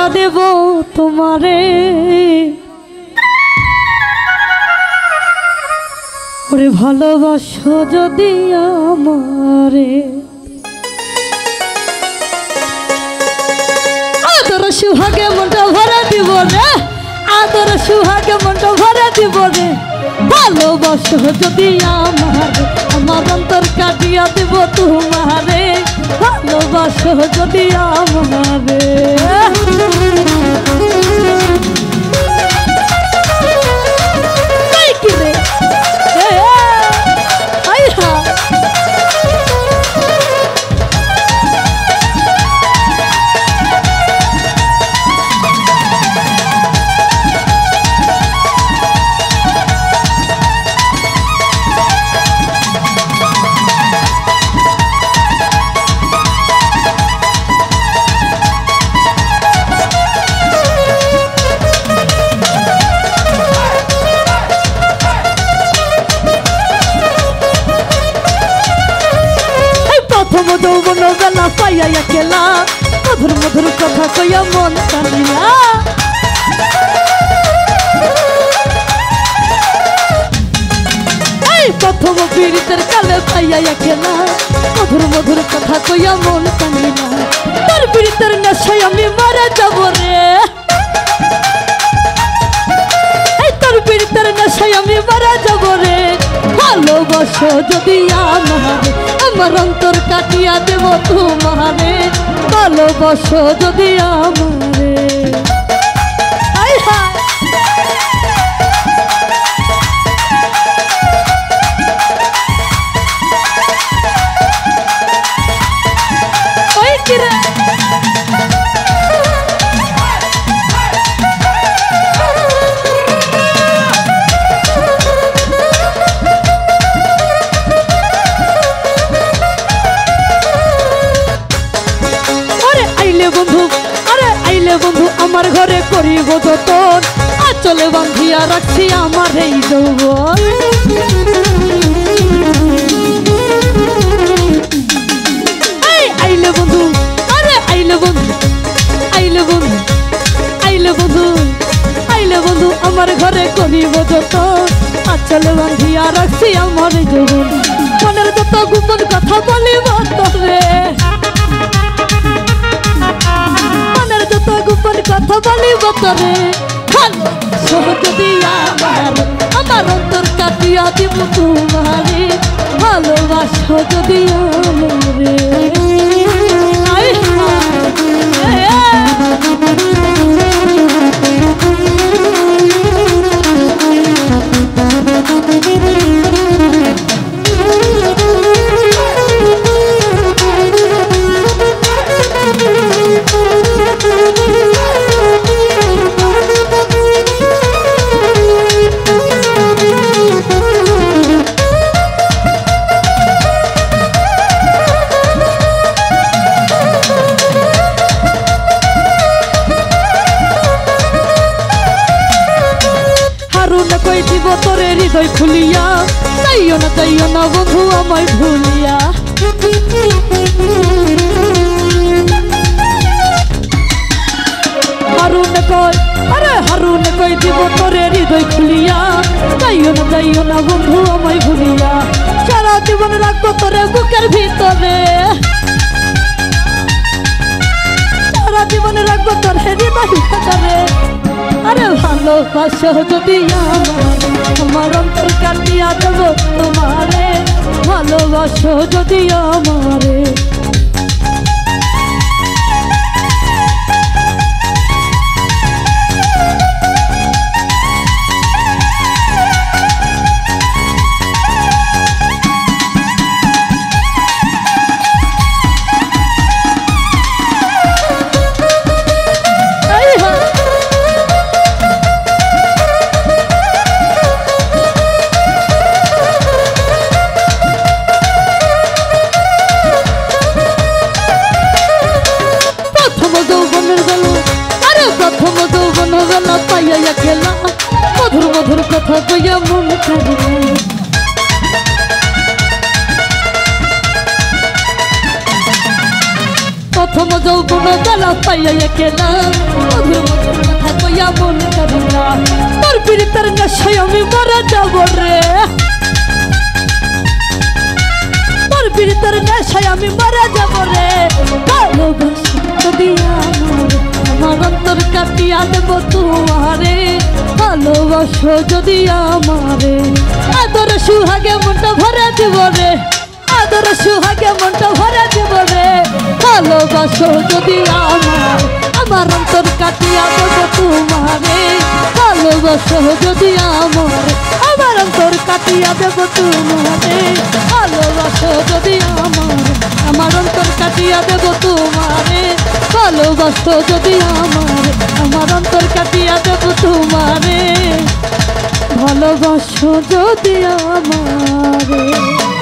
কাটিয়া দেব তোমারে ওরে ভালোবাসো যদি আমারে আদর সুহাগে মনটা ভরে দিব রে আদর সুহাগে মনটা ভরে দিব রে ভালোবাসো যদি আমারে আমার অন্তর কাটিয়া দেব তোমারে ভালোবাসো যদি আমারে যৌবন বেলা পাইয়া একেলা মধুর মধুর কথা কইয়া মন টানিয়া এই প্রথম পীড়িতের কালে পাইয়া একেলা মধুর মধুর কথা কইয়া মন টানিয়া তোর পীড়িতের নেশায় আমি মারা যাব রে এই তোর পীড়িতের নেশায় আমি মারা যাব রে ভালোবাসো যদি আমার অন্তর কাটিয়া দেব তোমারে ভালোবাসো যদি আমারে বন্ধু আমার ঘরে করিব যতন আঁচলে বাঁধিয়া রাখছি আমার এই যৌবন আইলে বন্ধু আরে আইলে বন্ধু আইলে বন্ধু আইলে বন্ধু আইলে বন্ধু আমার ঘরে করিব যতন আঁচলে বাঁধিয়া রাখছি আমার এই যৌবন মনের যত গোপন কথা বলিব তোরে যত গোপন কথা বলিব তোরে ভালোবাসো যদি আমার অন্তর কাটিয়া দিব তোমারে ভালোবাসো যদি আমারে কই দিব তোরে হৃদয় খুলিয়া যাইও না বন্ধু আমায় ভুলিয়া হারুন কই দিব তোরে হৃদয় খুলিয়া যাইও না বন্ধু আমায় ভুলিয়া সারা জীবন রাখবো তোরে বুকের ভিতরে সারা জীবন রাখবো তোরে হৃদয় ভিতরে আরে ভালোবাসো যদি আমার অন্তর কাটিয়া দেব তোমারে ভালোবাসো যদি আমারে মধুর মধুর কথা কইয়া মন টানিয়া প্রথম যৌবন বেলা পাইয়া একলা মধুর মধুর কথা কইয়া মন কাঁদিলা তোর পীড়িতের নেশায় আমি মরে যাব রে তোর পীড়িতের নেশায় আমি মরে যাব রে ভালোবাসা যদি আমার অন্তর কাটিয়া দেব তোমারে ভালোবাসো যদি আমারে আদর সুহাগে মনটা ভরে দিব রে আদর সুহাগে মনটা ভরে দিব রে ভালোবাসো যদি আমার অন্তর কাটিয়া দেব তোমারে ভালোবাসো যদি আমার অন্তর কাটিয়া দেব তোমারে ভালোবাসো যদি আমার অন্তর কাটিয়া দেব তোমারে ভালোবাসো যদি আমার অন্তর কাটিয়া দেব তোমারে ভালোবাসো যদি আমারে।